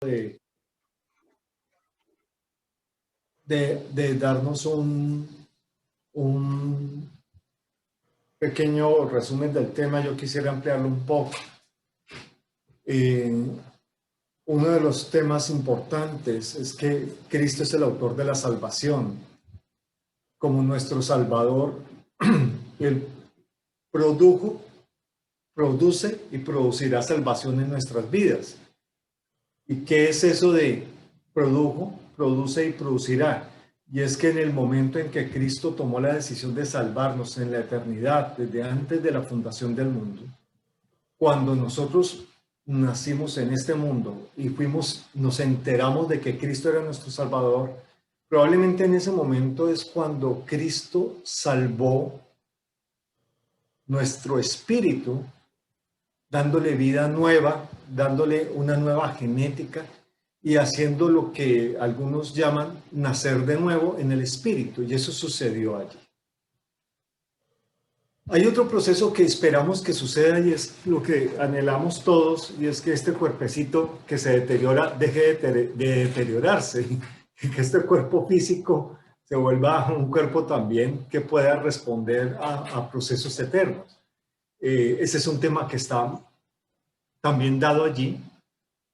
de darnos un pequeño resumen del tema. Yo quisiera ampliarlo un poco. Uno de los temas importantes es que Cristo es el autor de la salvación. Como nuestro Salvador, Él produce y producirá salvación en nuestras vidas. ¿Y qué es eso de produce y producirá? Y es que en el momento en que Cristo tomó la decisión de salvarnos en la eternidad, desde antes de la fundación del mundo, cuando nosotros nacimos en este mundo y nos enteramos de que Cristo era nuestro Salvador, probablemente en ese momento es cuando Cristo salvó nuestro espíritu, dándole vida nueva, dándole una nueva genética y haciendo lo que algunos llaman nacer de nuevo en el espíritu, y eso sucedió allí. Hay otro proceso que esperamos que suceda y es lo que anhelamos todos, y es que este cuerpecito que se deteriora deje de deteriorarse, y que este cuerpo físico se vuelva un cuerpo también que pueda responder a procesos eternos. Ese es un tema que está también dado allí,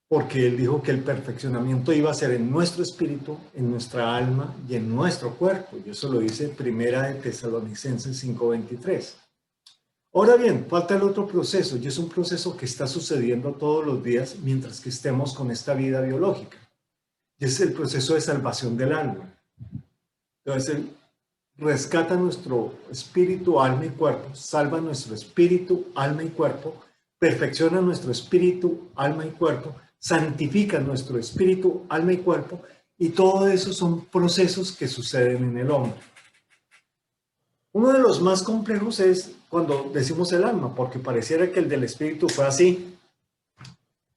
porque él dijo que el perfeccionamiento iba a ser en nuestro espíritu, en nuestra alma y en nuestro cuerpo. Y eso lo dice Primera de Tesalonicenses 5:23. Ahora bien, falta el otro proceso, y es un proceso que está sucediendo todos los días mientras que estemos con esta vida biológica. Y es el proceso de salvación del alma. Entonces, él rescata nuestro espíritu, alma y cuerpo, salva nuestro espíritu, alma y cuerpo, perfecciona nuestro espíritu, alma y cuerpo, santifica nuestro espíritu, alma y cuerpo, y todo eso son procesos que suceden en el hombre. Uno de los más complejos es cuando decimos el alma, porque pareciera que el del espíritu fue así.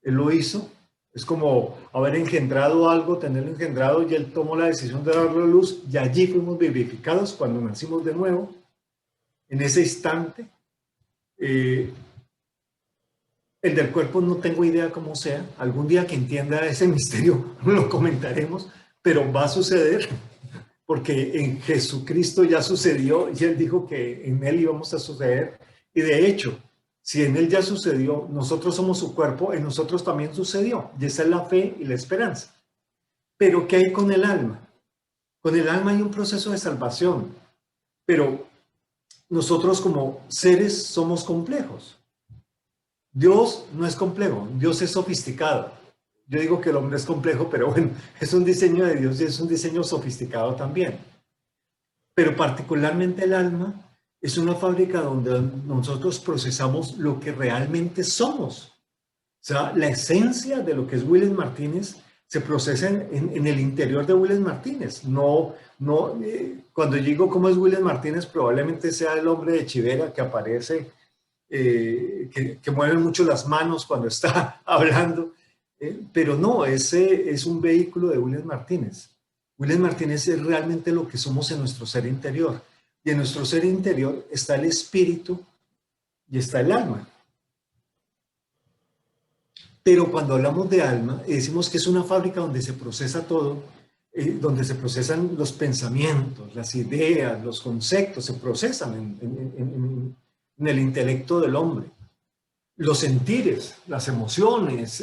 Él lo hizo. Es como haber engendrado algo, tenerlo engendrado, y él tomó la decisión de darle luz, y allí fuimos vivificados cuando nacimos de nuevo. En ese instante, el del cuerpo no tengo idea cómo sea. Algún día que entienda ese misterio lo comentaremos, pero va a suceder, porque en Jesucristo ya sucedió, y él dijo que en él íbamos a suceder, y de hecho, si en él ya sucedió, nosotros somos su cuerpo, en nosotros también sucedió, y esa es la fe y la esperanza. Pero ¿qué hay con el alma? Con el alma hay un proceso de salvación, pero nosotros como seres somos complejos. Dios no es complejo, Dios es sofisticado. Yo digo que el hombre es complejo, pero bueno, es un diseño de Dios y es un diseño sofisticado también. Pero particularmente el alma es una fábrica donde nosotros procesamos lo que realmente somos. O sea, la esencia de lo que es Willis Martínez se procesa en el interior de Willis Martínez. Cuando digo cómo es Willis Martínez, probablemente sea el hombre de chivera que aparece, que mueve mucho las manos cuando está hablando, pero no, ese es un vehículo de Willis Martínez. Willis Martínez es realmente lo que somos en nuestro ser interior. Y en nuestro ser interior está el espíritu y está el alma. Pero cuando hablamos de alma, decimos que es una fábrica donde se procesa todo, donde se procesan los pensamientos, las ideas, los conceptos, se procesan en el intelecto del hombre. Los sentires, las emociones,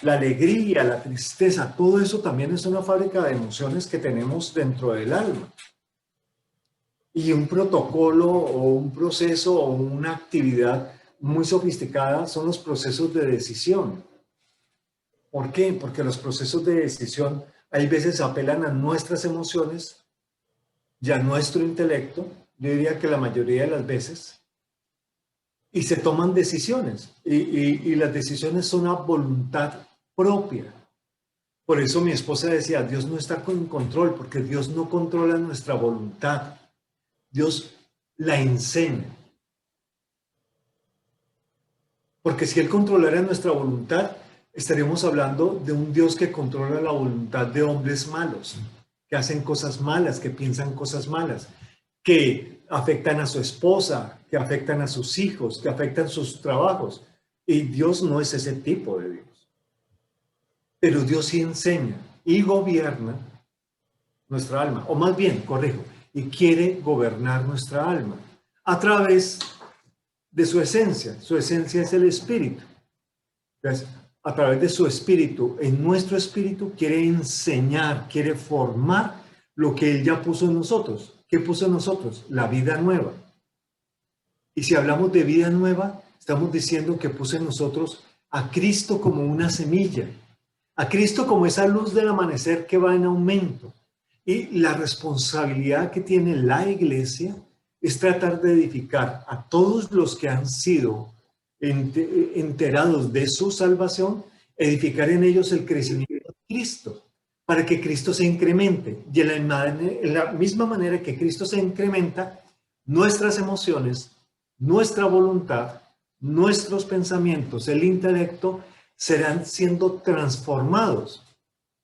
la alegría, la tristeza, todo eso también es una fábrica de emociones que tenemos dentro del alma. Y un protocolo o un proceso o una actividad muy sofisticada son los procesos de decisión. ¿Por qué? Porque los procesos de decisión hay veces apelan a nuestras emociones y a nuestro intelecto, yo diría que la mayoría de las veces, y se toman decisiones, y las decisiones son a voluntad propia. Por eso mi esposa decía, Dios no está en control, porque Dios no controla nuestra voluntad, Dios la enseña. Porque si Él controlara nuestra voluntad, estaremos hablando de un Dios que controla la voluntad de hombres malos, que hacen cosas malas, que piensan cosas malas, que afectan a su esposa, que afectan a sus hijos, que afectan sus trabajos. Y Dios no es ese tipo de Dios. pero Dios sí enseña y gobierna nuestra alma, o más bien, corrijo, y quiere gobernar nuestra alma a través de su esencia. Su esencia es el espíritu. Entonces, a través de su espíritu, en nuestro espíritu, quiere enseñar, quiere formar lo que Él ya puso en nosotros. ¿Qué puso en nosotros? La vida nueva. Y si hablamos de vida nueva, estamos diciendo que puso en nosotros a Cristo como una semilla, a Cristo como esa luz del amanecer que va en aumento. Y la responsabilidad que tiene la iglesia es tratar de edificar a todos los que han sido enterados de su salvación, edificar en ellos el crecimiento de Cristo, para que Cristo se incremente. Y en la misma manera que Cristo se incrementa, nuestras emociones, nuestra voluntad, nuestros pensamientos, el intelecto, serán siendo transformados,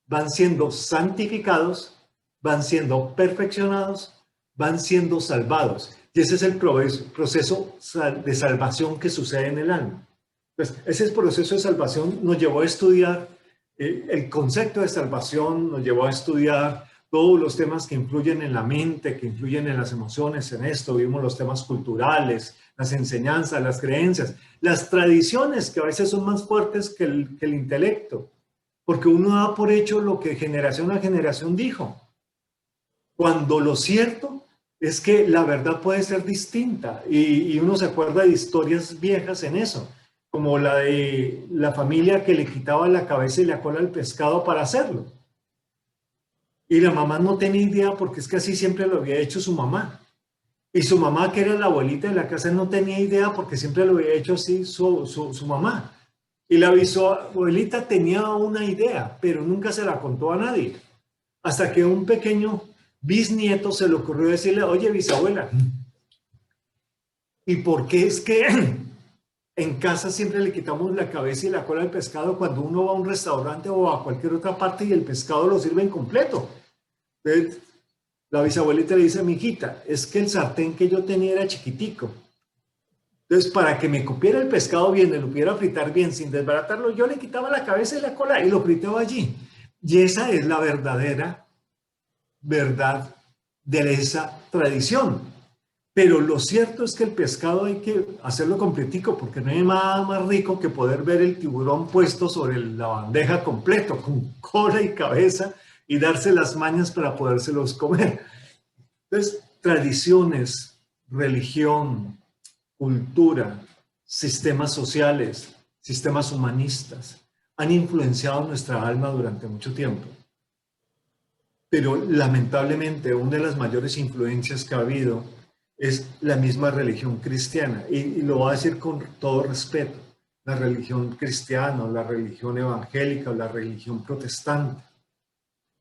van siendo santificados, van siendo perfeccionados, van siendo salvados. Y ese es el proceso de salvación que sucede en el alma. Pues ese proceso de salvación nos llevó a estudiar el concepto de salvación, nos llevó a estudiar todos los temas que influyen en la mente, que influyen en las emociones, en esto. Vimos los temas culturales, las enseñanzas, las creencias, las tradiciones que a veces son más fuertes que el intelecto, porque uno da por hecho lo que generación a generación dijo, cuando lo cierto es que la verdad puede ser distinta y uno se acuerda de historias viejas en eso, como la de la familia que le quitaba la cabeza y la cola al pescado para hacerlo. Y la mamá no tenía idea porque es que así siempre lo había hecho su mamá. Y su mamá, que era la abuelita de la casa, no tenía idea porque siempre lo había hecho así su mamá. Y la bisabuelita tenía una idea, pero nunca se la contó a nadie. Hasta que un pequeño bisnieto se le ocurrió decirle, oye, bisabuela, ¿y por qué es que en casa siempre le quitamos la cabeza y la cola al pescado cuando uno va a un restaurante o a cualquier otra parte y el pescado lo sirven completo? Entonces, la bisabuelita le dice a mi hijita, es que el sartén que yo tenía era chiquitico. Entonces, para que me cupiera el pescado bien, me lo pudiera fritar bien sin desbaratarlo, yo le quitaba la cabeza y la cola y lo fritaba allí. Y esa es la verdadera verdad de esa tradición. Pero lo cierto es que el pescado hay que hacerlo completico porque no hay nada más rico que poder ver el tiburón puesto sobre la bandeja completo, con cola y cabeza y darse las mañas para podérselos comer. Entonces, tradiciones, religión, cultura, sistemas sociales, sistemas humanistas han influenciado nuestra alma durante mucho tiempo. Pero lamentablemente una de las mayores influencias que ha habido es la misma religión cristiana. Y lo voy a decir con todo respeto. La religión cristiana, la religión evangélica o la religión protestante,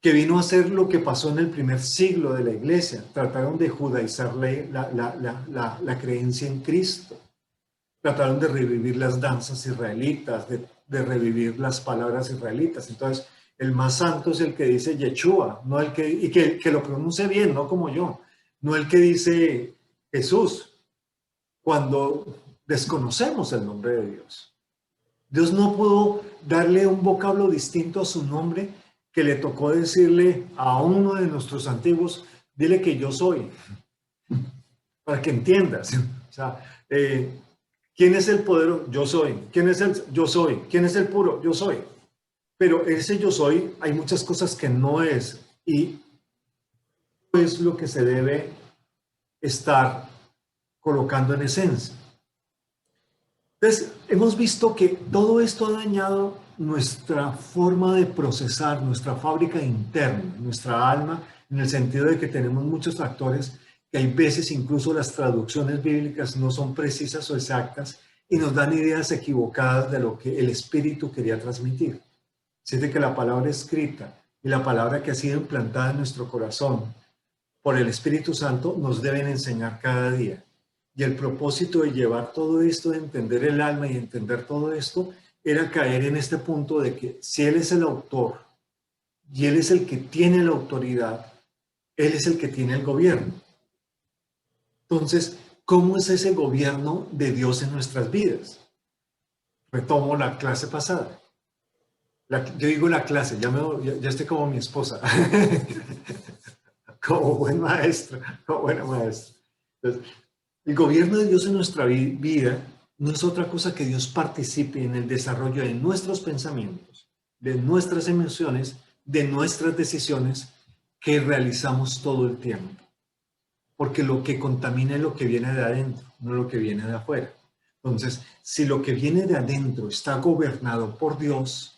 que vino a ser lo que pasó en el primer siglo de la iglesia. Trataron de judaizar la creencia en Cristo. Trataron de revivir las danzas israelitas, de revivir las palabras israelitas. Entonces, el más santo es el que dice Yeshua, no el que lo pronuncie bien, no como yo, no el que dice Jesús, cuando desconocemos el nombre de Dios. Dios no pudo darle un vocablo distinto a su nombre que le tocó decirle a uno de nuestros antiguos, dile que yo soy, para que entiendas. O sea, ¿quién es el poderoso? Yo soy. ¿Quién es el? Yo soy. ¿Quién es el puro? Yo soy. Pero ese yo soy, hay muchas cosas que no es. Y es lo que se debe estar colocando en esencia. Entonces, hemos visto que todo esto ha dañado nuestra forma de procesar, nuestra fábrica interna, nuestra alma, en el sentido de que tenemos muchos factores que hay veces incluso las traducciones bíblicas no son precisas o exactas y nos dan ideas equivocadas de lo que el Espíritu quería transmitir. Así de que la palabra escrita y la palabra que ha sido implantada en nuestro corazón por el Espíritu Santo nos deben enseñar cada día. Y el propósito de llevar todo esto, de entender el alma y entender todo esto, era caer en este punto de que si Él es el autor y Él es el que tiene la autoridad, Él es el que tiene el gobierno. Entonces, ¿cómo es ese gobierno de Dios en nuestras vidas? Retomo la clase pasada. Yo digo la clase, ya estoy como mi esposa, como buen maestro, como buena maestra. Entonces, el gobierno de Dios en nuestra vida no es otra cosa que Dios participe en el desarrollo de nuestros pensamientos, de nuestras emociones, de nuestras decisiones que realizamos todo el tiempo. Porque lo que contamina es lo que viene de adentro, no lo que viene de afuera. Entonces, si lo que viene de adentro está gobernado por Dios,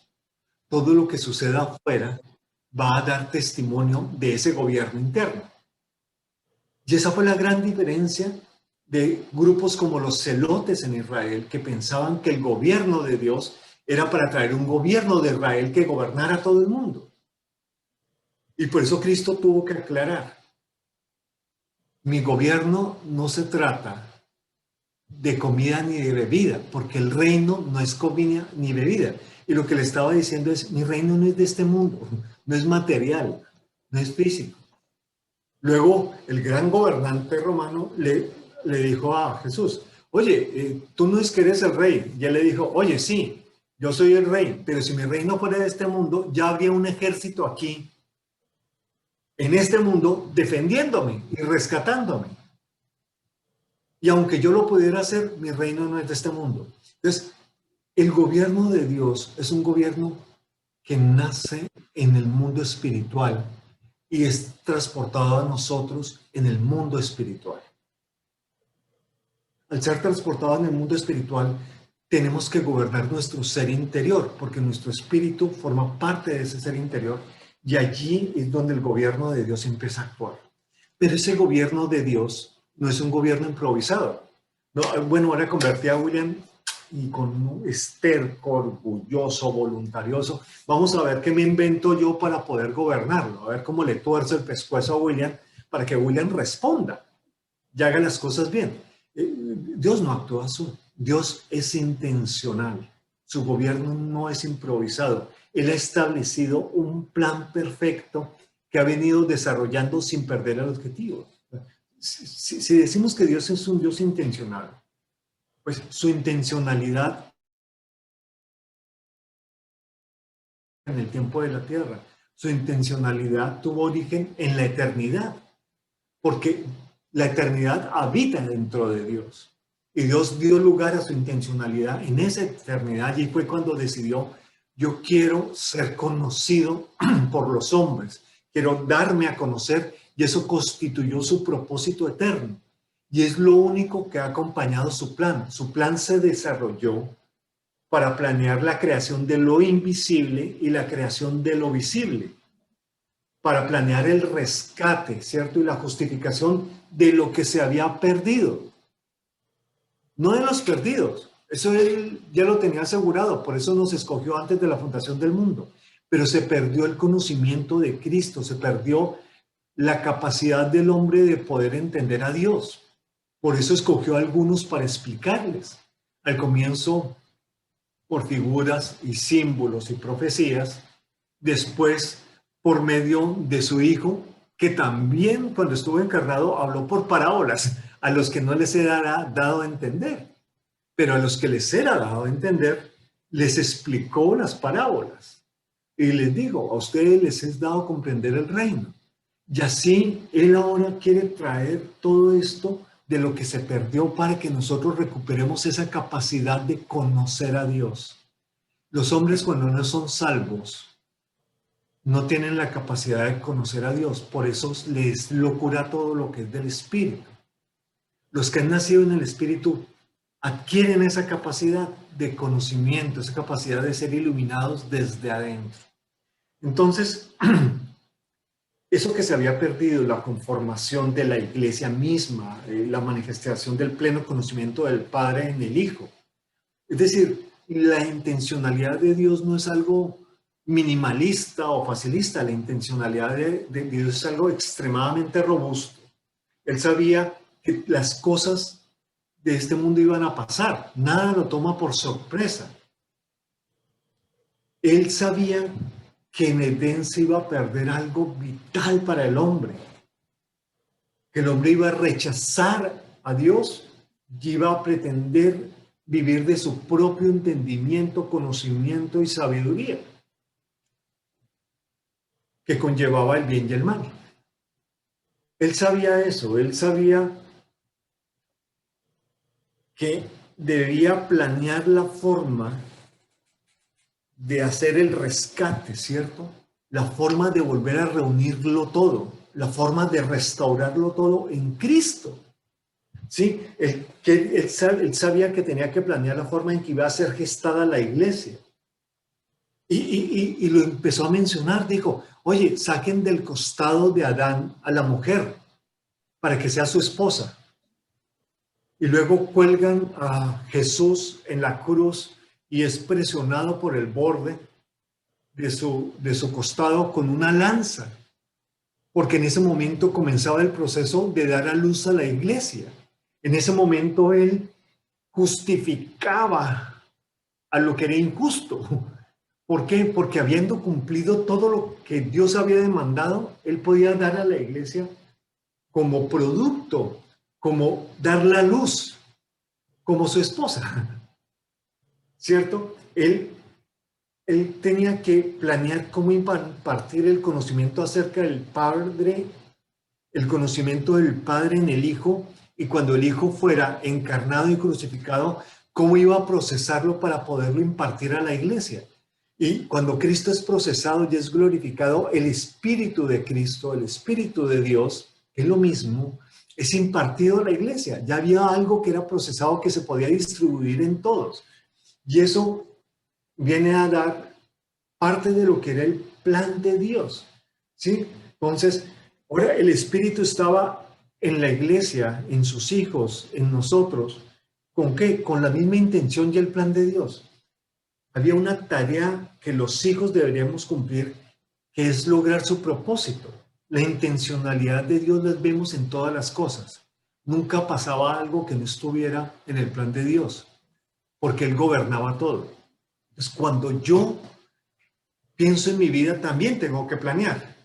todo lo que suceda afuera va a dar testimonio de ese gobierno interno. Y esa fue la gran diferencia de grupos como los celotes en Israel, que pensaban que el gobierno de Dios era para traer un gobierno de Israel que gobernara a todo el mundo. Y por eso Cristo tuvo que aclarar, mi gobierno no se trata de comida ni de bebida, porque el reino no es comida ni bebida. Y lo que le estaba diciendo es, mi reino no es de este mundo, no es material, no es físico. Luego, el gran gobernante romano le dijo a Jesús, oye, tú no es que eres el rey. Y él le dijo, oye, sí, yo soy el rey, pero si mi reino fuera de este mundo, ya habría un ejército aquí, en este mundo, defendiéndome y rescatándome. Y aunque yo lo pudiera hacer, mi reino no es de este mundo. Entonces, el gobierno de Dios es un gobierno que nace en el mundo espiritual y es transportado a nosotros en el mundo espiritual. Al ser transportado en el mundo espiritual, tenemos que gobernar nuestro ser interior, porque nuestro espíritu forma parte de ese ser interior y allí es donde el gobierno de Dios empieza a actuar. Pero ese gobierno de Dios no es un gobierno improvisado. No, bueno, ahora convertí a William y con un esterco, orgulloso, voluntarioso. Vamos a ver qué me invento yo para poder gobernarlo, a ver cómo le tuerzo el pescuezo a William para que William responda y haga las cosas bien. Dios no actúa así. Dios es intencional. Su gobierno no es improvisado. Él ha establecido un plan perfecto que ha venido desarrollando sin perder el objetivo. Si decimos que Dios es un Dios intencional, pues su intencionalidad en el tiempo de la tierra, su intencionalidad tuvo origen en la eternidad, porque la eternidad habita dentro de Dios. Y Dios dio lugar a su intencionalidad en esa eternidad y fue cuando decidió, yo quiero ser conocido por los hombres, quiero darme a conocer y eso constituyó su propósito eterno. Y es lo único que ha acompañado su plan. Su plan se desarrolló para planear la creación de lo invisible y la creación de lo visible, para planear el rescate, ¿cierto? Y la justificación de lo que se había perdido. No de los perdidos, eso él ya lo tenía asegurado, por eso nos escogió antes de la fundación del mundo. Pero se perdió el conocimiento de Cristo, se perdió la capacidad del hombre de poder entender a Dios. Por eso escogió a algunos para explicarles. Al comienzo, por figuras y símbolos y profecías, después por medio de su Hijo, que también cuando estuvo encarnado habló por parábolas, a los que no les era dado a entender, pero a los que les era dado a entender, les explicó las parábolas. Y les digo, a ustedes les es dado comprender el reino. Y así Él ahora quiere traer todo esto de lo que se perdió para que nosotros recuperemos esa capacidad de conocer a Dios. Los hombres cuando no son salvos no tienen la capacidad de conocer a Dios, por eso les locura todo lo que es del Espíritu. Los que han nacido en el Espíritu adquieren esa capacidad de conocimiento, esa capacidad de ser iluminados desde adentro. Entonces, eso que se había perdido, la conformación de la iglesia misma, la manifestación del pleno conocimiento del Padre en el Hijo. Es decir, la intencionalidad de Dios no es algo minimalista o facilista, la intencionalidad de Dios es algo extremadamente robusto. Él sabía que las cosas de este mundo iban a pasar, nada lo toma por sorpresa. Él sabía que en Edén se iba a perder algo vital para el hombre, que el hombre iba a rechazar a Dios y iba a pretender vivir de su propio entendimiento, conocimiento y sabiduría. que conllevaba el bien y el mal. Él sabía eso, él sabía que debía planear la forma de hacer el rescate, ¿cierto? La forma de volver a reunirlo todo, la forma de restaurarlo todo en Cristo. ¿Sí? Él sabía que tenía que planear la forma en que iba a ser gestada la iglesia. Y lo empezó a mencionar, dijo, oye, saquen del costado de Adán a la mujer para que sea su esposa. Y luego cuelgan a Jesús en la cruz y es presionado por el borde de su costado con una lanza, porque en ese momento comenzaba el proceso de dar a luz a la iglesia. En ese momento él justificaba a lo que era injusto. ¿Por qué? Porque habiendo cumplido todo lo que Dios había demandado, él podía dar a la iglesia como producto, como dar la luz, como su esposa, ¿cierto? Él tenía que planear cómo impartir el conocimiento acerca del Padre, el conocimiento del Padre en el Hijo, y cuando el Hijo fuera encarnado y crucificado, cómo iba a procesarlo para poderlo impartir a la iglesia. Y cuando Cristo es procesado y es glorificado, el Espíritu de Cristo, el Espíritu de Dios, que es lo mismo, es impartido a la iglesia. Ya había algo que era procesado que se podía distribuir en todos. Y eso viene a dar parte de lo que era el plan de Dios, ¿sí? Entonces, ahora el Espíritu estaba en la iglesia, en sus hijos, en nosotros. ¿Con qué? Con la misma intención y el plan de Dios. Había una tarea que los hijos deberíamos cumplir, que es lograr su propósito. La intencionalidad de Dios la vemos en todas las cosas. Nunca pasaba algo que no estuviera en el plan de Dios, porque Él gobernaba todo. Entonces, cuando yo pienso en mi vida, también tengo que planear.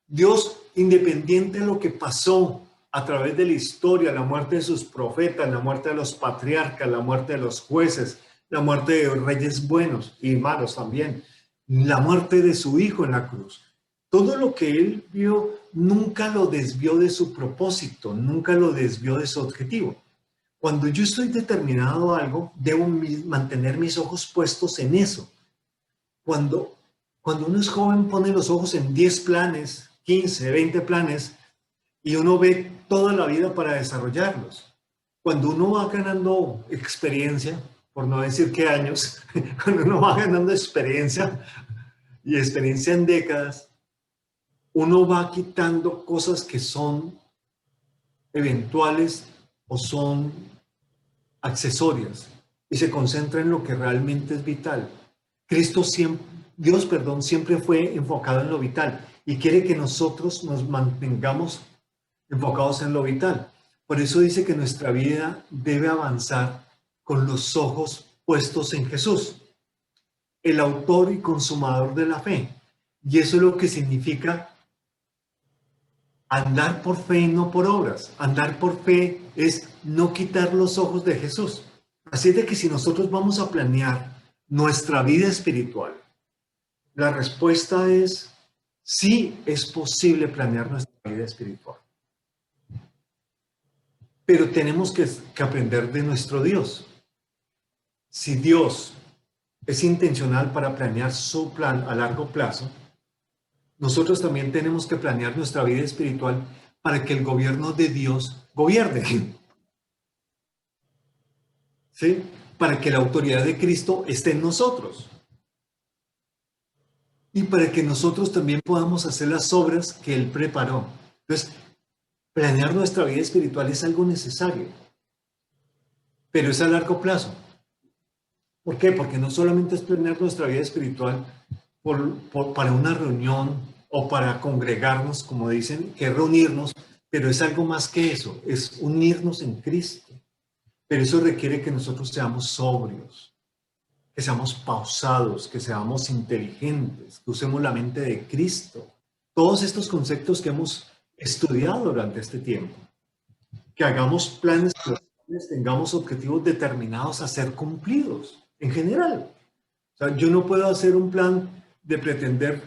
Dios, independiente de lo que pasó a través de la historia, la muerte de sus profetas, la muerte de los patriarcas, la muerte de los jueces, la muerte de reyes buenos y malos también, la muerte de su hijo en la cruz. Todo lo que él vio nunca lo desvió de su propósito, nunca lo desvió de su objetivo. Cuando yo estoy determinado a algo, debo mantener mis ojos puestos en eso. Cuando uno es joven, pone los ojos en 10 planes, 15, 20 planes, y uno ve toda la vida para desarrollarlos. Cuando uno va ganando experiencia, por no decir qué años, cuando uno va ganando experiencia, y experiencia en décadas, uno va quitando cosas que son eventuales o son accesorias, y se concentra en lo que realmente es vital. Dios, siempre fue enfocado en lo vital y quiere que nosotros nos mantengamos enfocados en lo vital. Por eso dice que nuestra vida debe avanzar con los ojos puestos en Jesús, el autor y consumador de la fe. Y eso es lo que significa andar por fe y no por obras. Andar por fe es no quitar los ojos de Jesús. Así es de que si nosotros vamos a planear nuestra vida espiritual, la respuesta es sí, es posible planear nuestra vida espiritual. Pero tenemos que aprender de nuestro Dios. Si Dios es intencional para planear su plan a largo plazo, nosotros también tenemos que planear nuestra vida espiritual para que el gobierno de Dios gobierne. ¿Sí? Para que la autoridad de Cristo esté en nosotros. Y para que nosotros también podamos hacer las obras que Él preparó. Entonces, planear nuestra vida espiritual es algo necesario, pero es a largo plazo. ¿Por qué? Porque no solamente es planear nuestra vida espiritual para una reunión o para congregarnos, como dicen, que reunirnos, pero es algo más que eso, es unirnos en Cristo. Pero eso requiere que nosotros seamos sobrios, que seamos pausados, que seamos inteligentes, que usemos la mente de Cristo. Todos estos conceptos que hemos estudiado durante este tiempo. Que hagamos planes, tengamos objetivos determinados a ser cumplidos, en general. O sea, yo no puedo hacer un plan de pretender,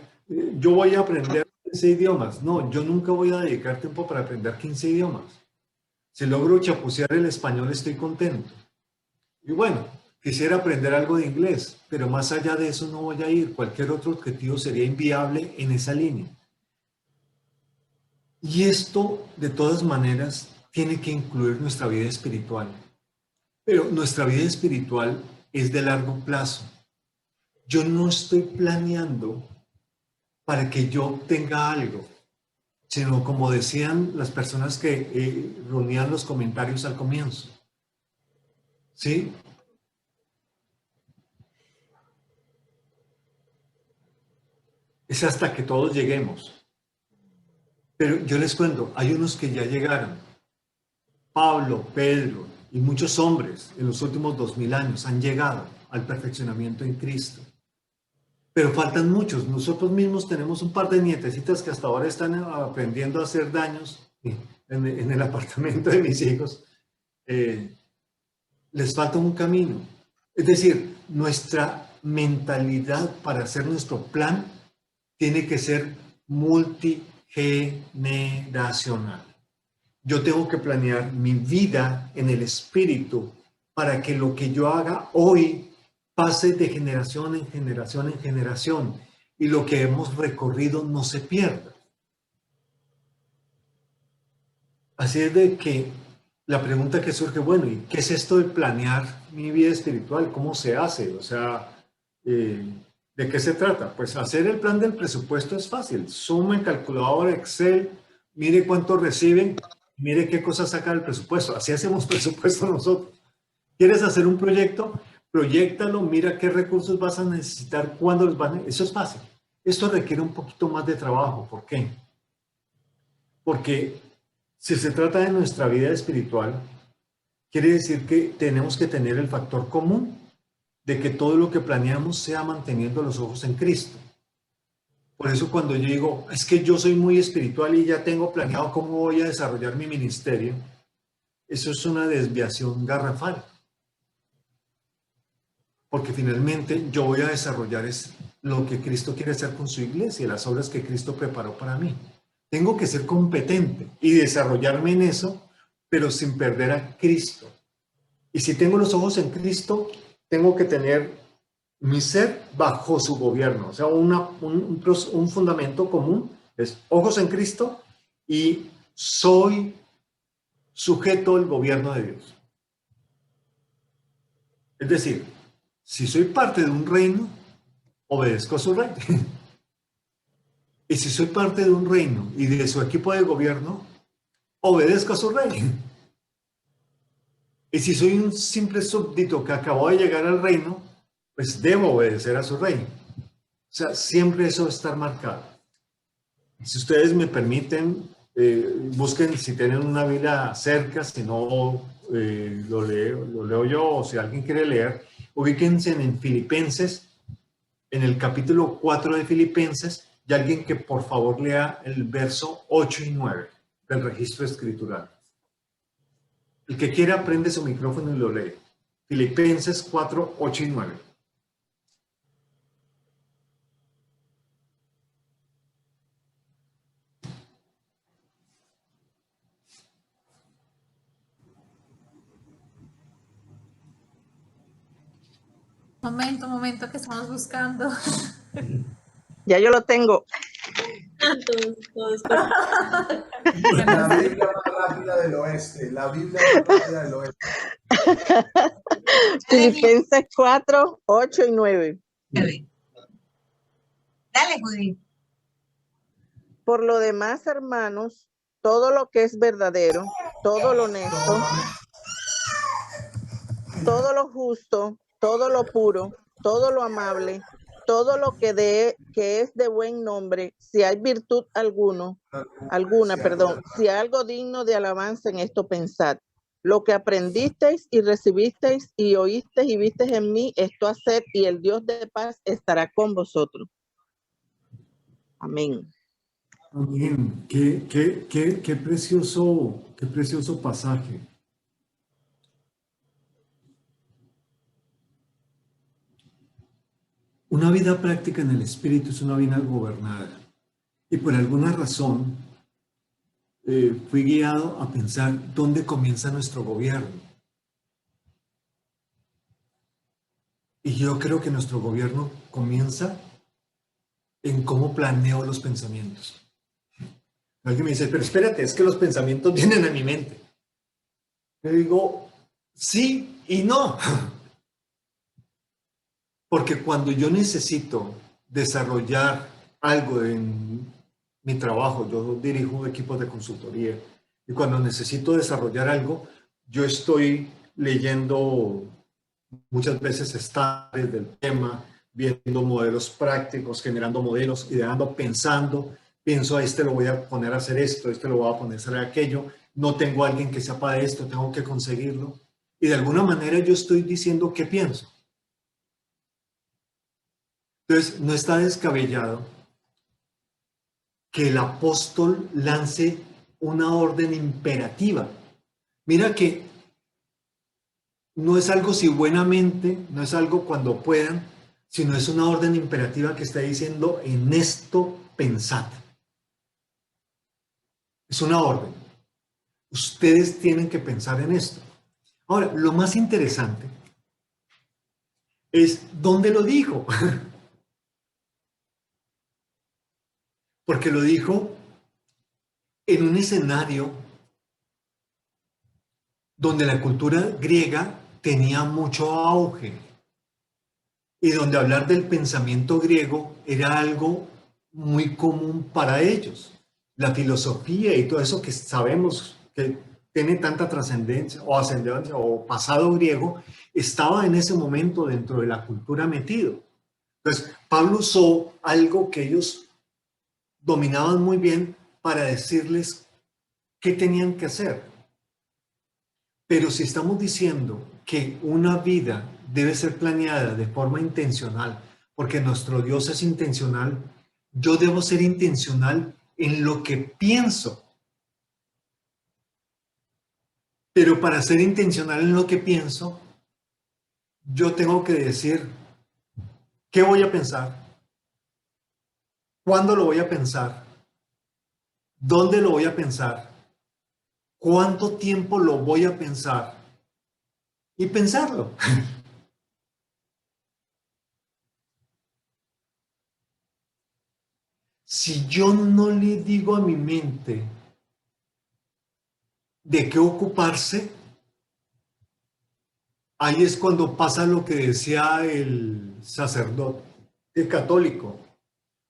yo voy a aprender 15 idiomas. No, yo nunca voy a dedicar tiempo para aprender 15 idiomas. Si logro chapucear el español, estoy contento. Y bueno, quisiera aprender algo de inglés, pero más allá de eso no voy a ir. Cualquier otro objetivo sería inviable en esa línea. Y esto, de todas maneras, tiene que incluir nuestra vida espiritual. Pero nuestra vida espiritual es de largo plazo. Yo no estoy planeando para que yo obtenga algo, sino como decían las personas que reunían los comentarios al comienzo. ¿Sí? Es hasta que todos lleguemos. Pero yo les cuento, hay unos que ya llegaron. Pablo, Pedro y muchos hombres en los últimos 2000 años han llegado al perfeccionamiento en Cristo. Pero faltan muchos. Nosotros mismos tenemos un par de nietecitas que hasta ahora están aprendiendo a hacer daños en el apartamento de mis hijos. Les falta un camino. Es decir, nuestra mentalidad para hacer nuestro plan tiene que ser multigeneracional. Yo tengo que planear mi vida en el espíritu para que lo que yo haga hoy pase de generación en generación en generación y lo que hemos recorrido no se pierda. Así es de que la pregunta que surge, bueno, ¿y qué es esto de planear mi vida espiritual? ¿Cómo se hace? O sea, ¿de qué se trata? Pues hacer el plan del presupuesto es fácil. Suma en calculadora Excel, mire cuánto reciben, mire qué cosas saca del presupuesto. Así hacemos presupuesto nosotros. ¿Quieres hacer un proyecto? Proyéctalo, mira qué recursos vas a necesitar, cuándo los vas a necesitar. Eso es fácil. Esto requiere un poquito más de trabajo. ¿Por qué? Porque si se trata de nuestra vida espiritual, quiere decir que tenemos que tener el factor común de que todo lo que planeamos sea manteniendo los ojos en Cristo. Por eso cuando yo digo, es que yo soy muy espiritual y ya tengo planeado cómo voy a desarrollar mi ministerio, eso es una desviación garrafal. Porque finalmente yo voy a desarrollar lo que Cristo quiere hacer con su iglesia, las obras que Cristo preparó para mí. Tengo que ser competente y desarrollarme en eso, pero sin perder a Cristo. Y si tengo los ojos en Cristo, tengo que tener mi ser bajo su gobierno. O sea, un fundamento común es ojos en Cristo y soy sujeto al gobierno de Dios. Es decir, si soy parte de un reino, obedezco a su rey. Y si soy parte de un reino y de su equipo de gobierno, obedezco a su rey. Y si soy un simple súbdito que acabó de llegar al reino, pues debo obedecer a su rey. O sea, siempre eso va a estar marcado. Si ustedes me permiten, busquen si tienen una Biblia cerca, si no lo leo yo, o si alguien quiere leer, ubíquense en Filipenses, en el capítulo 4 de Filipenses, y alguien que por favor lea el verso 8 y 9 del registro escritural. El que quiera prende su micrófono y lo lee. Filipenses 4, 8 y 9. Momento que estamos buscando. Ya yo lo tengo. Todos. La Biblia más rápida del oeste. La Biblia más rápida del oeste. Filipenses 4, 8 y 9. Dale, Judith. Por lo demás, hermanos, todo lo que es verdadero, todo lo honesto, todo lo justo, todo lo puro, todo lo amable, todo lo que es de buen nombre, si hay virtud alguna, si algo digno de alabanza, en esto pensad. Lo que aprendisteis y recibisteis y oísteis y visteis en mí, esto haced, y el Dios de paz estará con vosotros. Amén. Amén. Qué precioso pasaje. Una vida práctica en el Espíritu es una vida gobernada. Y por alguna razón fui guiado a pensar dónde comienza nuestro gobierno. Y yo creo que nuestro gobierno comienza en cómo planeo los pensamientos. Alguien me dice, pero espérate, es que los pensamientos vienen a mi mente. Yo digo, sí y no. Porque cuando yo necesito desarrollar algo en mi trabajo, yo dirijo equipos de consultoría, y cuando necesito desarrollar algo, yo estoy leyendo muchas veces estándares del tema, viendo modelos prácticos, generando modelos, ideando, pensando, pienso a este lo voy a poner a hacer esto, este lo voy a poner a hacer aquello, no tengo a alguien que sepa de esto, tengo que conseguirlo. Y de alguna manera yo estoy diciendo qué pienso. Entonces, no está descabellado que el apóstol lance una orden imperativa. Mira que no es algo si buenamente, no es algo cuando puedan, sino es una orden imperativa que está diciendo en esto pensad. Es una orden. Ustedes tienen que pensar en esto. Ahora, lo más interesante es dónde lo dijo. Porque lo dijo en un escenario donde la cultura griega tenía mucho auge y donde hablar del pensamiento griego era algo muy común para ellos. La filosofía y todo eso que sabemos que tiene tanta trascendencia o ascendencia o pasado griego, estaba en ese momento dentro de la cultura metido. Entonces, Pablo usó algo que ellos dominaban muy bien para decirles qué tenían que hacer. Pero si estamos diciendo que una vida debe ser planeada de forma intencional, porque nuestro Dios es intencional, yo debo ser intencional en lo que pienso. Pero para ser intencional en lo que pienso, yo tengo que decir qué voy a pensar, cuándo lo voy a pensar, dónde lo voy a pensar, cuánto tiempo lo voy a pensar y pensarlo. Si yo no le digo a mi mente de qué ocuparse, ahí es cuando pasa lo que decía el sacerdote católico.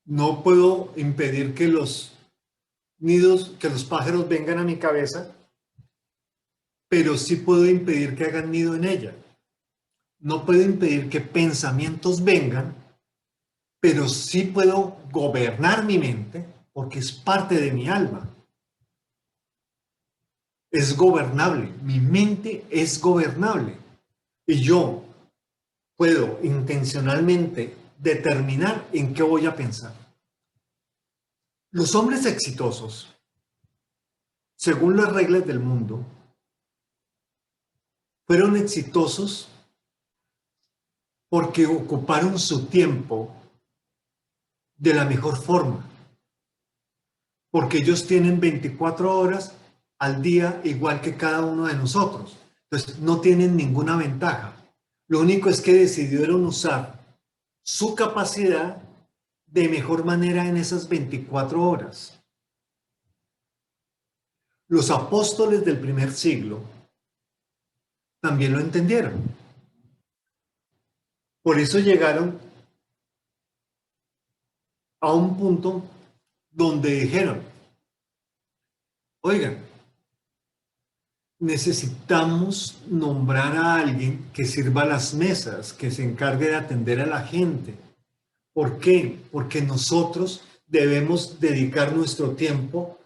No puedo impedir que los nidos, que los pájaros vengan a mi cabeza, pero sí puedo impedir que hagan nido en ella. No puedo impedir que pensamientos vengan, pero sí puedo gobernar mi mente porque es parte de mi alma. Es gobernable, mi mente es gobernable y yo puedo intencionalmente determinar en qué voy a pensar. Los hombres exitosos, según las reglas del mundo, fueron exitosos porque ocuparon su tiempo de la mejor forma, porque ellos tienen 24 horas al día igual que cada uno de nosotros. Entonces, no tienen ninguna ventaja. Lo único es que decidieron usar su capacidad de mejor manera en esas 24 horas. Los apóstoles del primer siglo también lo entendieron. Por eso llegaron a un punto donde dijeron, oigan, necesitamos nombrar a alguien que sirva las mesas, que se encargue de atender a la gente. ¿Por qué? Porque nosotros debemos dedicar nuestro tiempo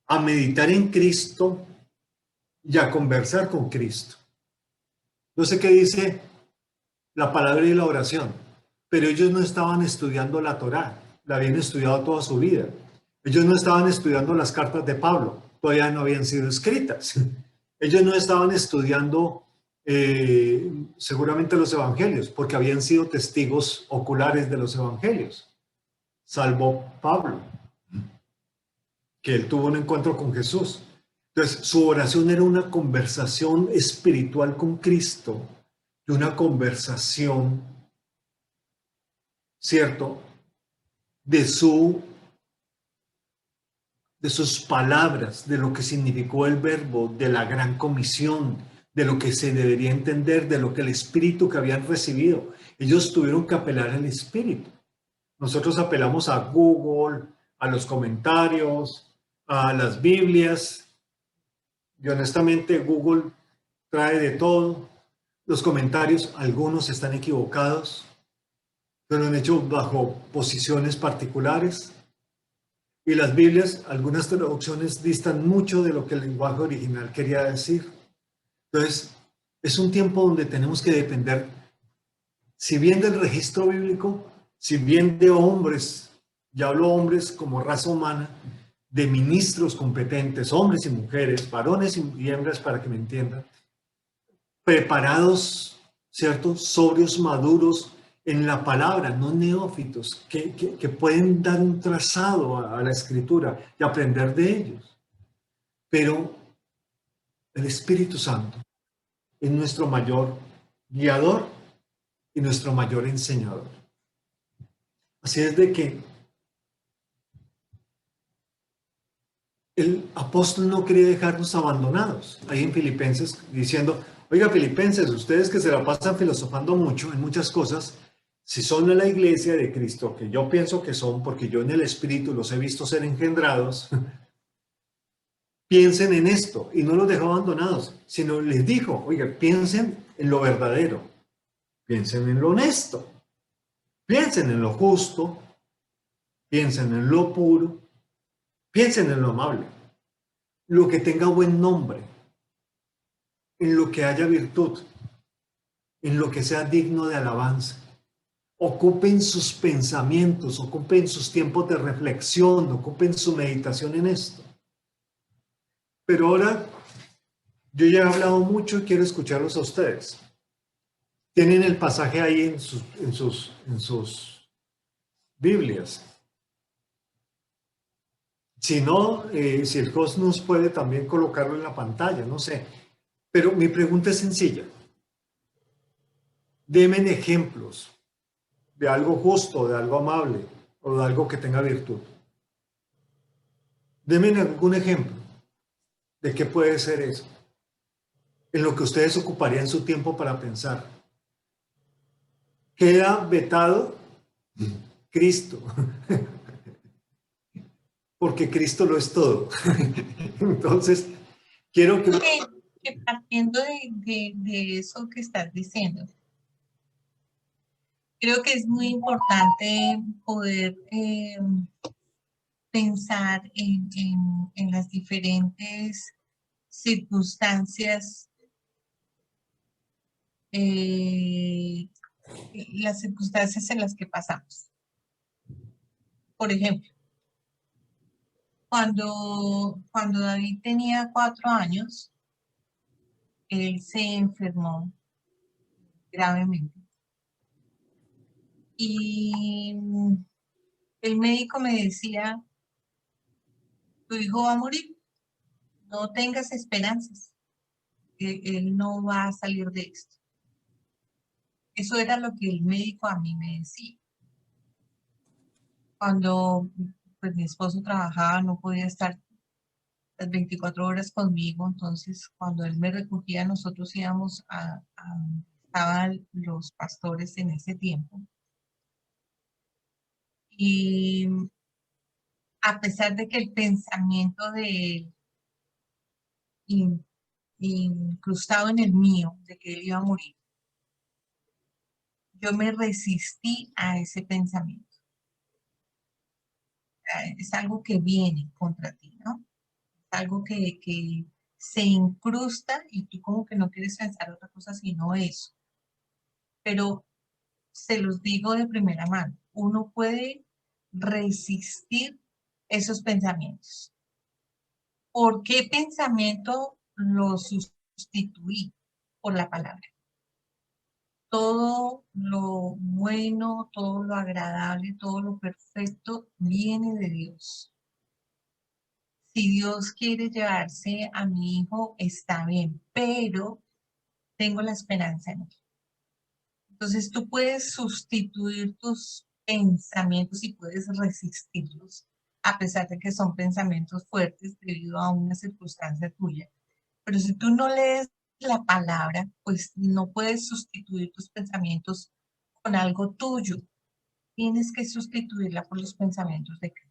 a meditar en Cristo y a conversar con Cristo. No sé qué dice la palabra y la oración, pero ellos no estaban estudiando la Torá, la habían estudiado toda su vida. Ellos no estaban estudiando las cartas de Pablo, todavía no habían sido escritas. Ellos no estaban estudiando seguramente los evangelios, porque habían sido testigos oculares de los evangelios, salvo Pablo. que él tuvo un encuentro con Jesús. Entonces, su oración era una conversación espiritual con Cristo y una conversación, ¿cierto?, de sus palabras, de lo que significó el verbo, de la gran comisión, de lo que se debería entender, de lo que el Espíritu que habían recibido. Ellos tuvieron que apelar al Espíritu. Nosotros apelamos a Google, a los comentarios, a las Biblias. Y honestamente Google trae de todo. Los comentarios, algunos están equivocados, pero han hecho bajo posiciones particulares. Y las Biblias, algunas traducciones distan mucho de lo que el lenguaje original quería decir. Entonces, es un tiempo donde tenemos que depender, si bien del registro bíblico, si bien de hombres, ya hablo hombres como raza humana, de ministros competentes, hombres y mujeres, varones y hembras para que me entiendan, preparados, ¿cierto? Sobrios, maduros en la palabra, no neófitos, que pueden dar un trazado a la escritura y aprender de ellos. Pero el Espíritu Santo es nuestro mayor guiador y nuestro mayor enseñador. Así es de que el apóstol no quería dejarnos abandonados. Ahí en Filipenses diciendo, oiga, Filipenses, ustedes que se la pasan filosofando mucho en muchas cosas, si son de la iglesia de Cristo, que yo pienso que son, porque yo en el Espíritu los he visto ser engendrados, piensen en esto. Y no los dejó abandonados, sino les dijo, oiga, piensen en lo verdadero, piensen en lo honesto, piensen en lo justo, piensen en lo puro, piensen en lo amable, lo que tenga buen nombre, en lo que haya virtud, en lo que sea digno de alabanza. Ocupen sus pensamientos, ocupen sus tiempos de reflexión, ocupen su meditación en esto. Pero ahora yo ya he hablado mucho y quiero escucharlos a ustedes. Tienen el pasaje ahí en sus Biblias. Si no, si el host nos puede también colocarlo en la pantalla, no sé. Pero mi pregunta es sencilla. Denme ejemplos de algo justo, de algo amable o de algo que tenga virtud. Denme algún ejemplo de qué puede ser eso, en lo que ustedes ocuparían su tiempo para pensar. Queda vetado Cristo, porque Cristo lo es todo. Entonces, quiero que... Que partiendo de eso que estás diciendo, creo que es muy importante poder pensar en las diferentes circunstancias, las circunstancias en las que pasamos. Por ejemplo, cuando David tenía 4 años, él se enfermó gravemente. Y el médico me decía, tu hijo va a morir, no tengas esperanzas, que él no va a salir de esto. Eso era lo que el médico a mí me decía. Cuando pues, mi esposo trabajaba, no podía estar las 24 horas conmigo, entonces cuando él me recogía, nosotros íbamos estaban los pastores en ese tiempo. Y a pesar de que el pensamiento de él incrustado en el mío, de que él iba a morir, yo me resistí a ese pensamiento. Es algo que viene contra ti, ¿no? Es algo que se incrusta y tú como que no quieres pensar otra cosa sino eso. Pero se los digo de primera mano, uno puede resistir esos pensamientos. ¿Por qué pensamiento lo sustituí? Por la palabra. Todo lo bueno, todo lo agradable, todo lo perfecto viene de Dios. Si Dios quiere llevarse a mi hijo, está bien, pero tengo la esperanza en él. Entonces tú puedes sustituir tus pensamientos y puedes resistirlos, a pesar de que son pensamientos fuertes debido a una circunstancia tuya. Pero si tú no lees la palabra, pues no puedes sustituir tus pensamientos con algo tuyo. Tienes que sustituirla por los pensamientos de Cristo.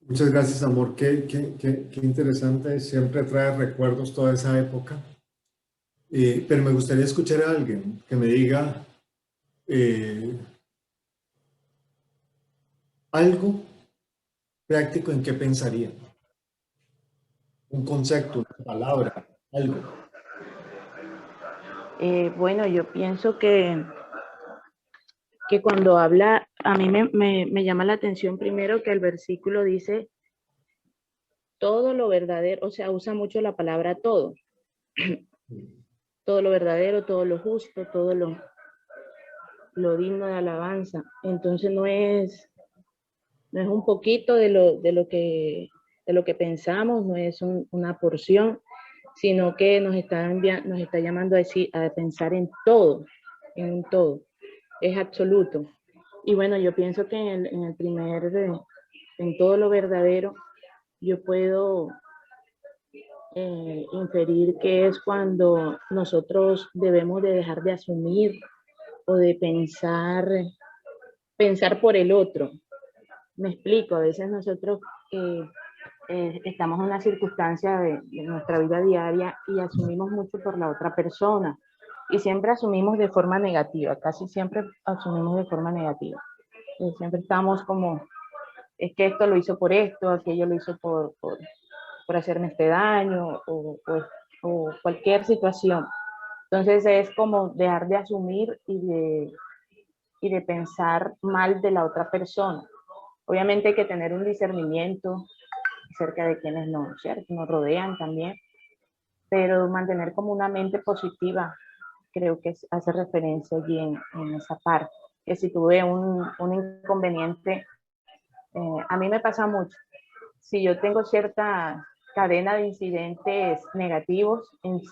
Muchas gracias, amor. Qué interesante. Siempre trae recuerdos toda esa época. Pero me gustaría escuchar a alguien que me diga algo práctico en qué pensaría. Un concepto, una palabra, algo. Bueno, yo pienso que cuando habla, a mí me llama la atención primero que el versículo dice todo lo verdadero, o sea, usa mucho la palabra todo. Todo lo verdadero, todo lo justo, todo lo digno de alabanza. Entonces no es un poquito de lo que pensamos, no es una porción, sino que nos está llamando a pensar en todo, en un todo. Es absoluto. Y bueno, yo pienso que en todo lo verdadero, yo puedo inferir que es cuando nosotros debemos de dejar de asumir o de pensar por el otro. Me explico, a veces nosotros estamos en una circunstancia de nuestra vida diaria y asumimos mucho por la otra persona y siempre asumimos de forma negativa, casi siempre asumimos de forma negativa. Y siempre estamos como, es que esto lo hizo por esto, aquello lo hizo por hacerme este daño o cualquier situación. Entonces es como dejar de asumir y de pensar mal de la otra persona. Obviamente hay que tener un discernimiento acerca de quienes nos rodean también, pero mantener como una mente positiva, creo que hace referencia allí en esa parte, que si tuve un inconveniente, a mí me pasa mucho, si yo tengo cierta cadena de incidentes negativos,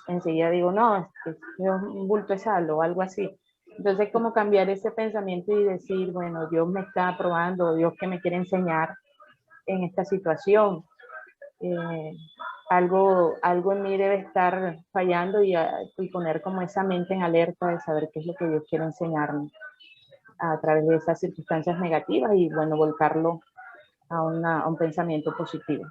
enseguida digo, no, es un bulto de sal o algo así. Entonces, como cambiar ese pensamiento y decir, bueno, Dios me está probando, Dios que me quiere enseñar en esta situación. Eh, algo en mí debe estar fallando y poner como esa mente en alerta de saber qué es lo que Dios quiere enseñarme a través de esas circunstancias negativas y bueno, volcarlo a un pensamiento positivo.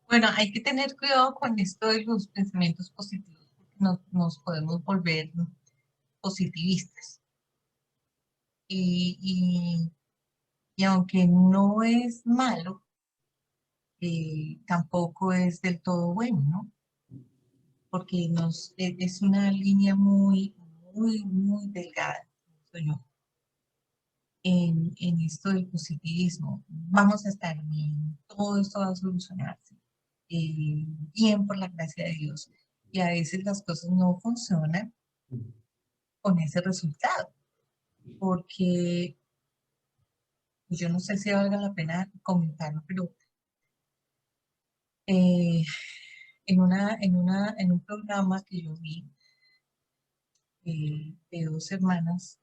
Bueno, hay que tener cuidado con esto de los pensamientos positivos, porque nos podemos volver positivistas. Y aunque no es malo, tampoco es del todo bueno, ¿no? Porque es una línea muy, muy, muy delgada, yo, en esto del positivismo. Vamos a estar bien, todo esto va a solucionarse, bien por la gracia de Dios. Y a veces las cosas no funcionan con ese resultado, porque yo no sé si valga la pena comentarlo, pero en un programa que yo vi de dos hermanas,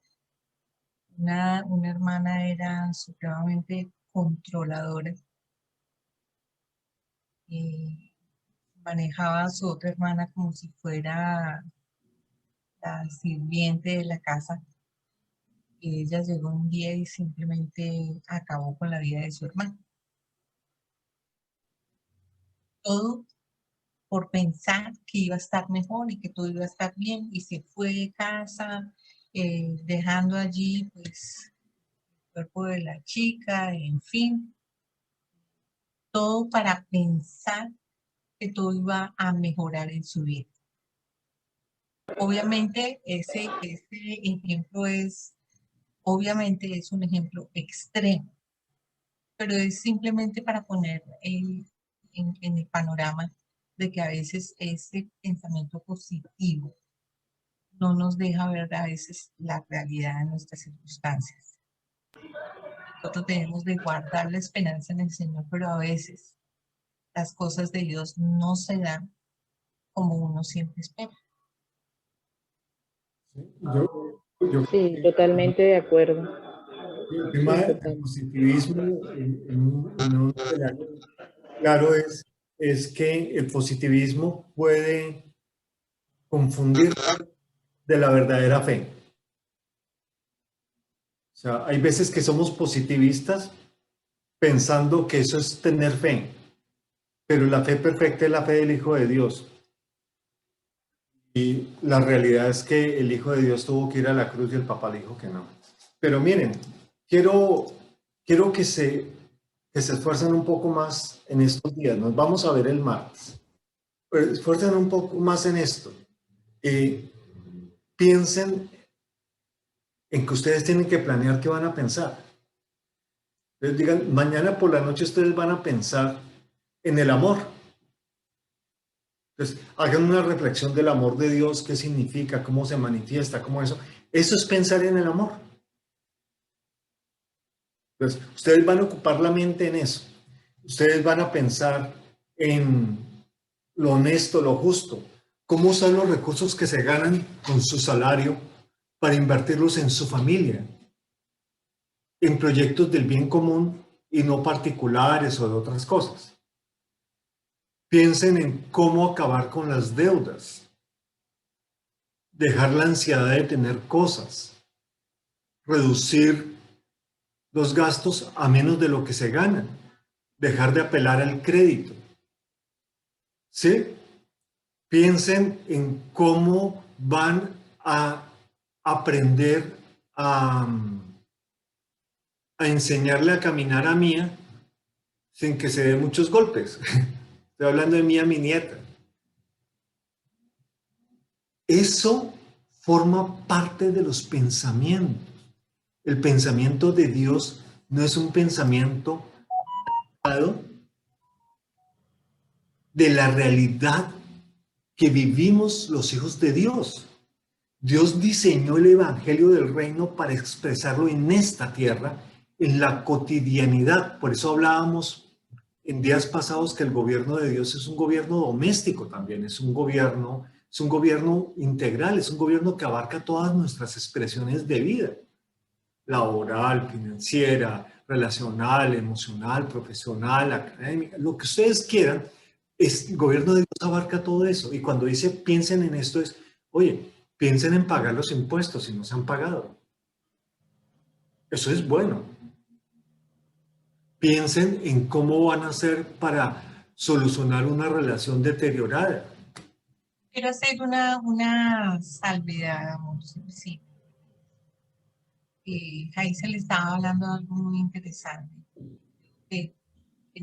una hermana era supremamente controladora, manejaba a su otra hermana como si fuera la sirviente de la casa, y ella llegó un día y simplemente acabó con la vida de su hermana. Todo por pensar que iba a estar mejor y que todo iba a estar bien, y se fue de casa, dejando allí pues el cuerpo de la chica, en fin, todo para pensar que todo iba a mejorar en su vida. Obviamente ese ejemplo obviamente es un ejemplo extremo, pero es simplemente para poner en el panorama de que a veces ese pensamiento positivo no nos deja ver a veces la realidad de nuestras circunstancias. Nosotros debemos de guardar la esperanza en el Señor, pero a veces las cosas de Dios no se dan como uno siempre espera. Yo Sí, totalmente de acuerdo. el Sí, tema del total. positivismo en un escenario claro es que el positivismo puede confundir de la verdadera fe. O sea, hay veces que somos positivistas pensando que eso es tener fe, pero la fe perfecta es la fe del Hijo de Dios. Y la realidad es que el Hijo de Dios tuvo que ir a la cruz y el Papa le dijo que no. Pero miren, quiero que se esfuercen un poco más en estos días. Nos vamos a ver el martes. Pero esfuercen un poco más en esto. Piensen en que ustedes tienen que planear qué van a pensar. Les digan, mañana por la noche ustedes van a pensar en el amor. Entonces, hagan una reflexión del amor de Dios, qué significa, cómo se manifiesta, cómo eso. Eso es pensar en el amor. Entonces, ustedes van a ocupar la mente en eso. Ustedes van a pensar en lo honesto, lo justo, cómo usar los recursos que se ganan con su salario para invertirlos en su familia, en proyectos del bien común y no particulares o de otras cosas. Piensen en cómo acabar con las deudas, dejar la ansiedad de tener cosas, reducir los gastos a menos de lo que se ganan, dejar de apelar al crédito. ¿Sí? Piensen en cómo van a aprender a enseñarle a caminar a Mía sin que se dé muchos golpes. Estoy hablando de Mía, mi nieta. Eso forma parte de los pensamientos. El pensamiento de Dios no es un pensamiento de la realidad que vivimos los hijos de Dios. Dios diseñó el evangelio del reino para expresarlo en esta tierra, en la cotidianidad. Por eso hablábamos en días pasados que el gobierno de Dios es un gobierno doméstico también, es un gobierno integral, es un gobierno que abarca todas nuestras expresiones de vida, laboral, financiera, relacional, emocional, profesional, académica, lo que ustedes quieran. El gobierno de Dios abarca todo eso. Y cuando dice piensen en esto es, oye, piensen en pagar los impuestos si no se han pagado. Eso es bueno. Piensen en cómo van a hacer para solucionar una relación deteriorada. Quiero hacer una salvedad, amor, sí. Ahí se le estaba hablando de algo muy interesante, que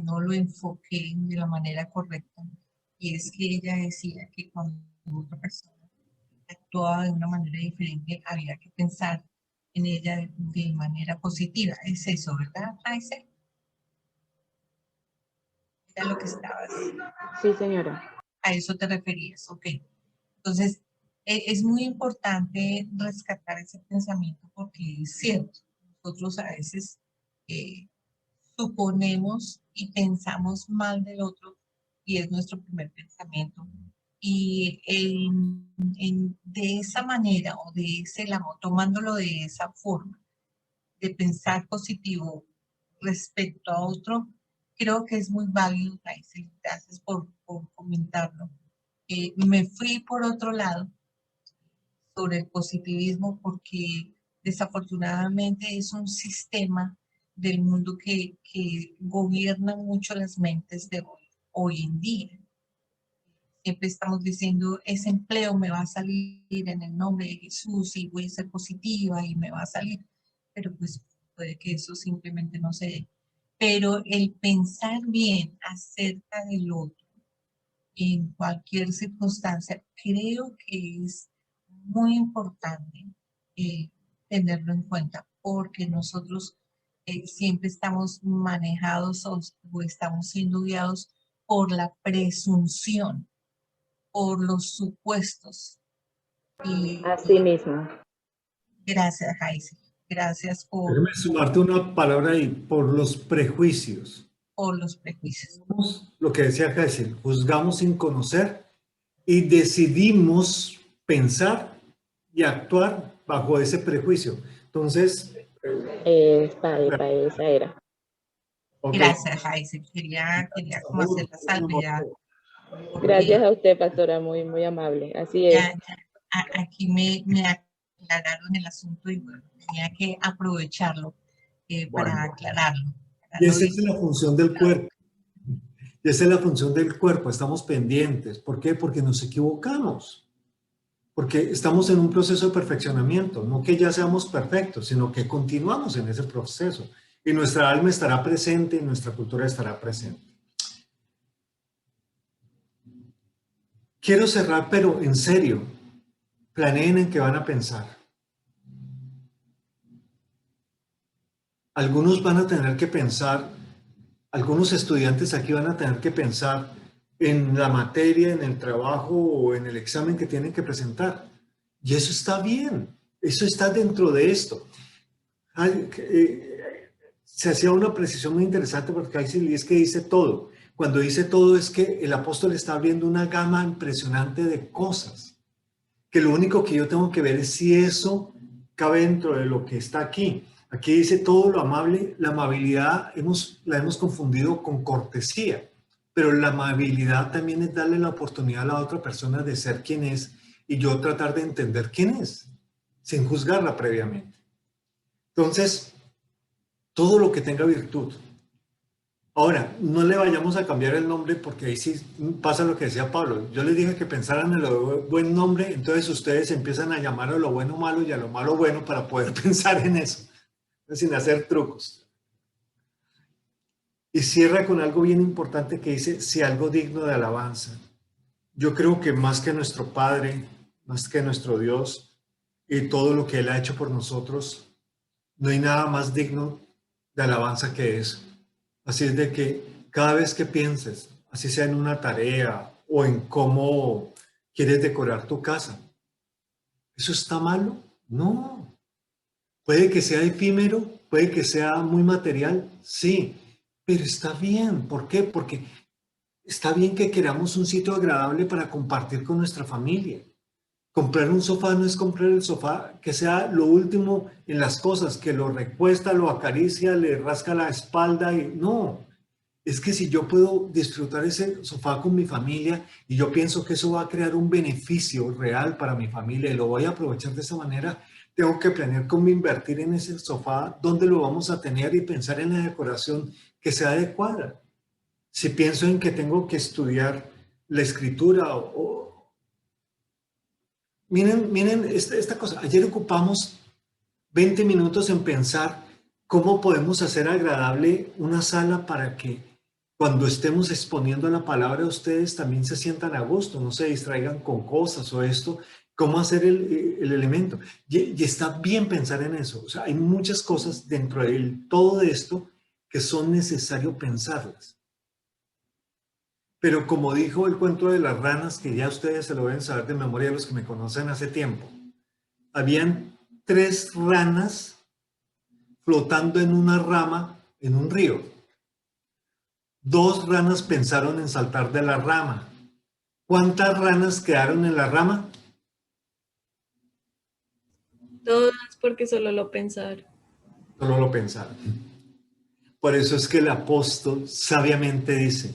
no lo enfoqué de la manera correcta. Y es que ella decía que cuando otra persona actuaba de una manera diferente, había que pensar en ella de manera positiva. Es eso, ¿verdad, Raíssa? Era lo que estabas. Sí, señora. A eso te referías, ok. Entonces, es muy importante rescatar ese pensamiento porque es cierto, nosotros a veces suponemos y pensamos mal del otro y es nuestro primer pensamiento. Y de esa manera o de ese lado, tomándolo de esa forma, de pensar positivo respecto a otro, creo que es muy válido, Raíssa, gracias por comentarlo. Me fui por otro lado sobre el positivismo porque desafortunadamente es un sistema del mundo que gobierna mucho las mentes de hoy en día. Siempre estamos diciendo, ese empleo me va a salir en el nombre de Jesús y voy a ser positiva y me va a salir, pero pues puede que eso simplemente no se dé. Pero el pensar bien acerca del otro en cualquier circunstancia, creo que es muy importante eh, tenerlo en cuenta porque nosotros siempre estamos manejados o estamos siendo guiados por la presunción, por los supuestos. Y Así mismo. gracias, Jaisi. Gracias Déjame sumarte una palabra ahí, por los prejuicios. por los prejuicios. Lo que decía Geisel, juzgamos sin conocer y decidimos pensar y actuar bajo ese prejuicio. Entonces, Esa era. ok. Gracias, Jaisi. Quería como hacer la salvedad. Gracias a usted, pastora, muy, muy amable. Así es. Aquí me aclararon el asunto y bueno, tenía que aprovecharlo para Bueno. aclararlo. Y esa es la función del cuerpo. Y esa es la función del cuerpo, estamos pendientes. ¿Por qué? Porque nos equivocamos. Porque estamos en un proceso de perfeccionamiento, no que ya seamos perfectos, sino que continuamos en ese proceso. Y nuestra alma estará presente y nuestra cultura estará presente. Quiero cerrar, pero en serio, planeen en qué van a pensar. Algunos van a tener que pensar, algunos estudiantes aquí van a tener que pensar en la materia, en el trabajo o en el examen que tienen que presentar. Y eso está bien, eso está dentro de esto. Se hacía una precisión muy interesante porque ahí es que dice todo. Cuando dice todo es que el apóstol está abriendo una gama impresionante de cosas, que lo único que yo tengo que ver es si eso cabe dentro de lo que está aquí. Aquí dice todo lo amable, la amabilidad la hemos confundido con cortesía, pero la amabilidad también es darle la oportunidad a la otra persona de ser quien es y yo tratar de entender quién es, sin juzgarla previamente. Entonces, todo lo que tenga virtud. Ahora, no le vayamos a cambiar el nombre porque ahí sí pasa lo que decía Pablo. Yo les dije que pensaran en lo buen nombre, entonces ustedes empiezan a llamar a lo bueno malo y a lo malo bueno para poder pensar en eso, sin hacer trucos. Y cierra con algo bien importante que dice, si algo digno de alabanza. Yo creo que más que nuestro Padre, más que nuestro Dios y todo lo que Él ha hecho por nosotros, no hay nada más digno de alabanza que eso. Así es de que cada vez que pienses, así sea en una tarea o en cómo quieres decorar tu casa, ¿eso está malo? No. Puede que sea efímero, puede que sea muy material, sí, pero está bien. ¿Por qué? Porque está bien que queramos un sitio agradable para compartir con nuestra familia. Comprar un sofá no es comprar el sofá que sea lo último en las cosas, que lo recuesta, lo acaricia, le rasca la espalda y no. Es que si yo puedo disfrutar ese sofá con mi familia y yo pienso que eso va a crear un beneficio real para mi familia y lo voy a aprovechar de esa manera, tengo que planear cómo invertir en ese sofá, dónde lo vamos a tener y pensar en la decoración que sea adecuada. Si pienso en que tengo que estudiar la escritura miren esta cosa. Ayer ocupamos 20 minutos en pensar cómo podemos hacer agradable una sala para que cuando estemos exponiendo la palabra ustedes también se sientan a gusto, no se distraigan con cosas o esto, cómo hacer el elemento. Y está bien pensar en eso. O sea, hay muchas cosas dentro de todo esto que son necesario pensarlas. Pero como dijo el cuento de las ranas, que ya ustedes se lo deben saber de memoria los que me conocen hace tiempo, habían 3 ranas flotando en una rama en un río. 2 ranas pensaron en saltar de la rama. ¿Cuántas ranas quedaron en la rama? Todas porque solo lo pensaron. Solo lo pensaron. Por eso es que el apóstol sabiamente dice,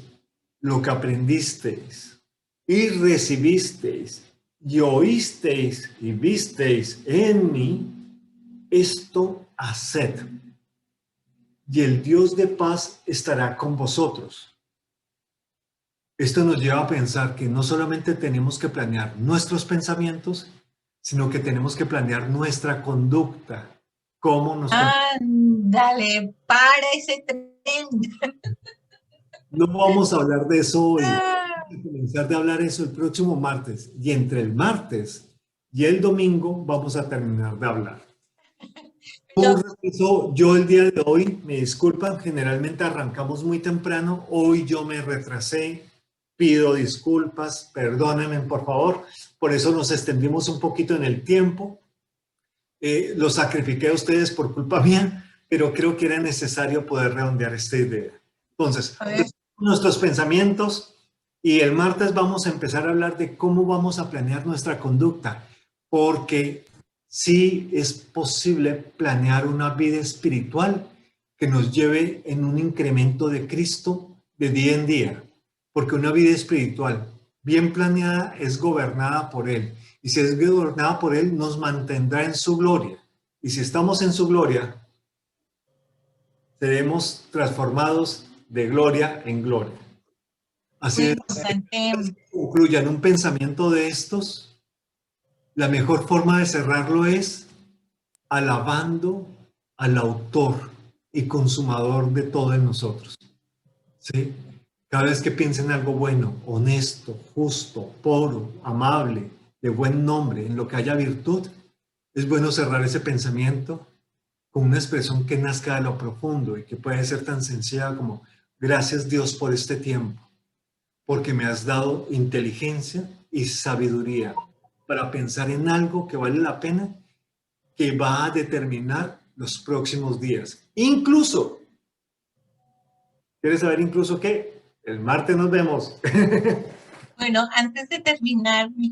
lo que aprendisteis y recibisteis y oísteis y visteis en mí, esto haced. Y el Dios de paz estará con vosotros. Esto nos lleva a pensar que no solamente tenemos que planear nuestros pensamientos, sino que tenemos que planear nuestra conducta. ¿Cómo nos Ándale, para ese tren. No vamos a hablar de eso hoy. Vamos a comenzar de hablar eso el próximo martes. Y entre el martes y el domingo vamos a terminar de hablar. Yo el día de hoy, me disculpan, generalmente arrancamos muy temprano. Hoy yo me retrasé. Pido disculpas, perdónenme por favor, por eso nos extendimos un poquito en el tiempo. Los sacrifiqué a ustedes por culpa mía, pero creo que era necesario poder redondear esta idea. Entonces, A ver. nuestros pensamientos, y el martes vamos a empezar a hablar de cómo vamos a planear nuestra conducta, porque sí es posible planear una vida espiritual que nos lleve en un incremento de Cristo de día en día, porque una vida espiritual bien planeada es gobernada por Él, y si es gobernada por Él nos mantendrá en su gloria, y si estamos en su gloria seremos transformados de gloria en gloria. Así Muy es, importante. concluyan un pensamiento de estos. La mejor forma de cerrarlo es alabando al autor y consumador de todo en nosotros. ¿Sí? Cada vez que piensen algo bueno, honesto, justo, puro, amable, de buen nombre, en lo que haya virtud, es bueno cerrar ese pensamiento con una expresión que nazca de lo profundo y que puede ser tan sencilla como: gracias Dios por este tiempo, porque me has dado inteligencia y sabiduría para pensar en algo que vale la pena, que va a determinar los próximos días. Incluso, ¿quieres saber incluso qué? El martes nos vemos. Bueno, antes de terminar, mi